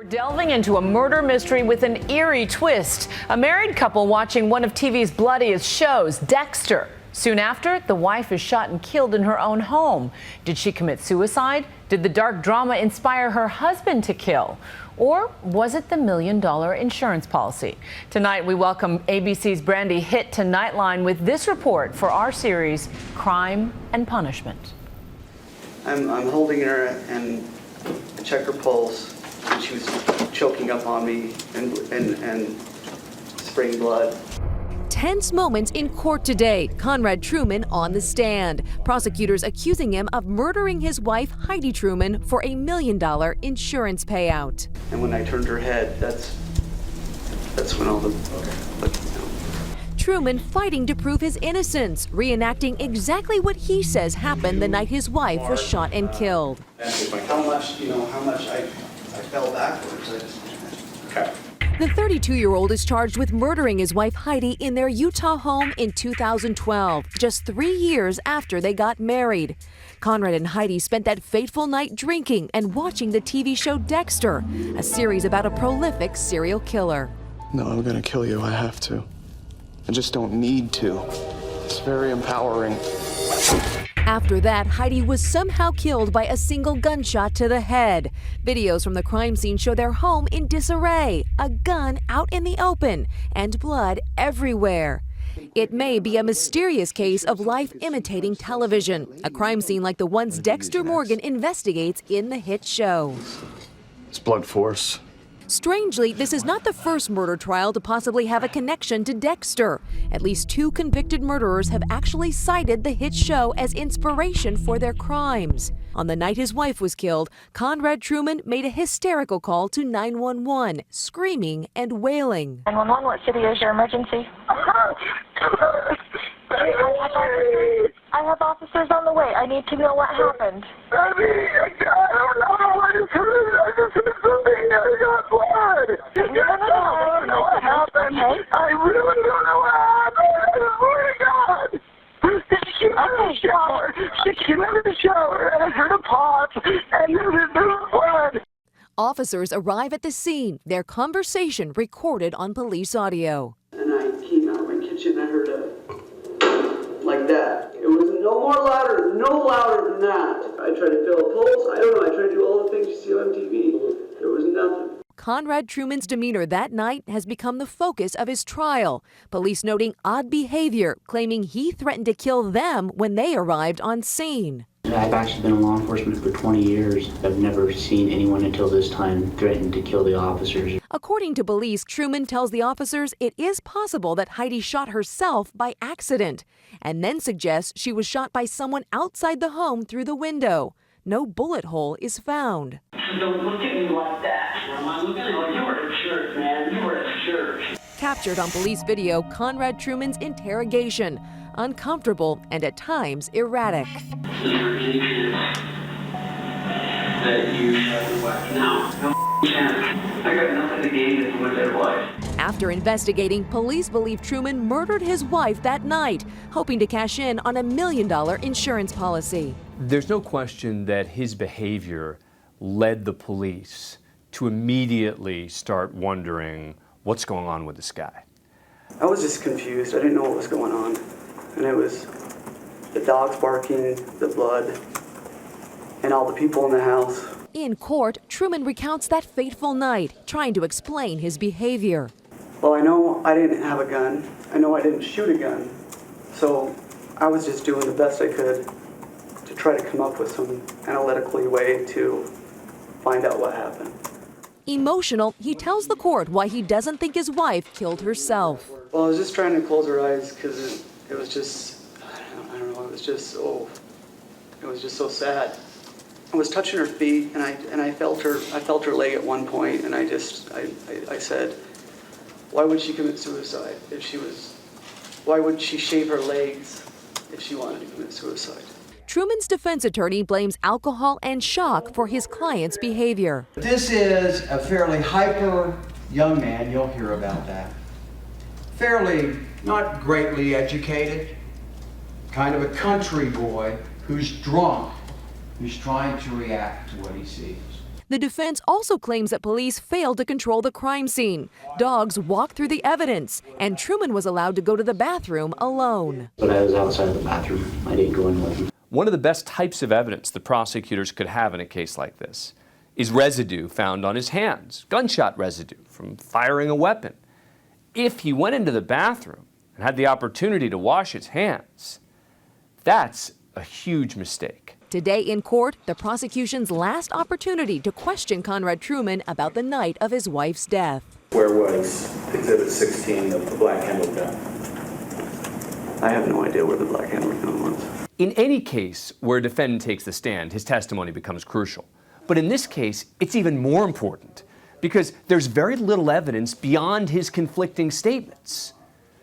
Delving into a murder mystery with an eerie twist. A married couple watching one of TV's bloodiest shows, Dexter. Soon after, the wife is shot and killed in her own home. Did she commit suicide? Did the dark drama inspire her husband to kill? Or was it the $1 million insurance policy? Tonight, we welcome ABC's Brandy Hitt to Nightline with this report for our series, Crime and Punishment. I'm holding her and I check her pulse. And she was choking up on me and spraying blood. Tense moments in court today. Conrad Truman on the stand. Prosecutors accusing him of murdering his wife, Heidy Truman, for a $1 million insurance payout. And when I turned her head, that's when all the Truman fighting to prove his innocence, reenacting exactly what he says happened the night his wife was shot and killed. How much I fell backwards. Okay. The 32-year-old is charged with murdering his wife Heidy in their Utah home in 2012, just 3 years after they got married. Conrad and Heidy spent that fateful night drinking and watching the TV show Dexter, a series about a prolific serial killer. No, I'm gonna kill you. I have to. I just don't need to. It's very empowering. After that, Heidy was somehow killed by a single gunshot to the head. Videos from the crime scene show their home in disarray, a gun out in the open, and blood everywhere. It may be a mysterious case of life imitating television, a crime scene like the ones Dexter Morgan investigates in the hit show. It's blood force. Strangely, this is not the first murder trial to possibly have a connection to Dexter. At least 2 convicted murderers have actually cited the hit show as inspiration for their crimes. On the night his wife was killed, Conrad Truman made a hysterical call to 911, screaming and wailing. 911, what city is your emergency? I have officers on the way. I need to know what happened. I don't know. I just heard something. I got blood. I don't know what happened. Okay. I really don't know what happened. I swear to God. She came out of the shower. She came out of the shower, and I heard a pop, and there was blood. Officers arrive at the scene, their conversation recorded on police audio. And I came out of my kitchen and I heard like that. It was no louder than that. I tried to feel a pulse. I don't know. I tried to do all the things you see on TV. There was nothing. Conrad Truman's demeanor that night has become the focus of his trial. Police noting odd behavior, claiming he threatened to kill them when they arrived on scene. I've actually been in law enforcement for 20 years. I've never seen anyone until this time threaten to kill the officers. According to police, Truman tells the officers it is possible that Heidy shot herself by accident, and then suggests she was shot by someone outside the home through the window. No bullet hole is found. Don't look at me like that. I'm looking at you. You were a jerk, man. You were a jerk. Captured on police video, Conrad Truman's interrogation. Uncomfortable and at times erratic. Is there any chance that you shot your wife? No chance. I got nothing to gain with their life. After investigating, police believe Truman murdered his wife that night, hoping to cash in on a $1 million insurance policy. There's no question that his behavior led the police to immediately start wondering what's going on with this guy. I was just confused. I didn't know what was going on. And it was the dogs barking, the blood, and all the people in the house. In court, Truman recounts that fateful night, trying to explain his behavior. Well, I know I didn't have a gun. I know I didn't shoot a gun. So I was just doing the best I could to try to come up with some analytically way to find out what happened. Emotional, he tells the court why he doesn't think his wife killed herself. Well, I was just trying to close her eyes because it was just, I don't know, it was just so sad. I was touching her feet and I felt her leg at one point, and I said, why would she commit suicide why would she shave her legs if she wanted to commit suicide? Truman's defense attorney blames alcohol and shock for his client's behavior. This is a fairly hyper young man, you'll hear about that. Fairly, not greatly educated, kind of a country boy who's drunk, who's trying to react to what he sees. The defense also claims that police failed to control the crime scene. Dogs walked through the evidence, and Truman was allowed to go to the bathroom alone. But I was outside of the bathroom. I didn't go in with him. One of the best types of evidence the prosecutors could have in a case like this is residue found on his hands, gunshot residue from firing a weapon. If he went into the bathroom and had the opportunity to wash his hands, that's a huge mistake. Today in court, the prosecution's last opportunity to question Conrad Truman about the night of his wife's death. Where was Exhibit 16 of the black handled gun? I have no idea where the black handled gun was. In any case where a defendant takes the stand, his testimony becomes crucial. But in this case, it's even more important because there's very little evidence beyond his conflicting statements.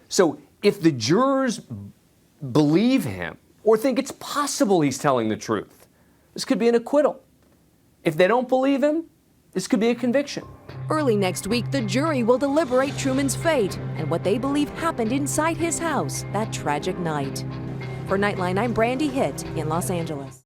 So if the jurors believe him or think it's possible he's telling the truth, this could be an acquittal. If they don't believe him, this could be a conviction. Early next week, the jury will deliberate Truman's fate and what they believe happened inside his house that tragic night. For Nightline, I'm Brandy Hitt in Los Angeles.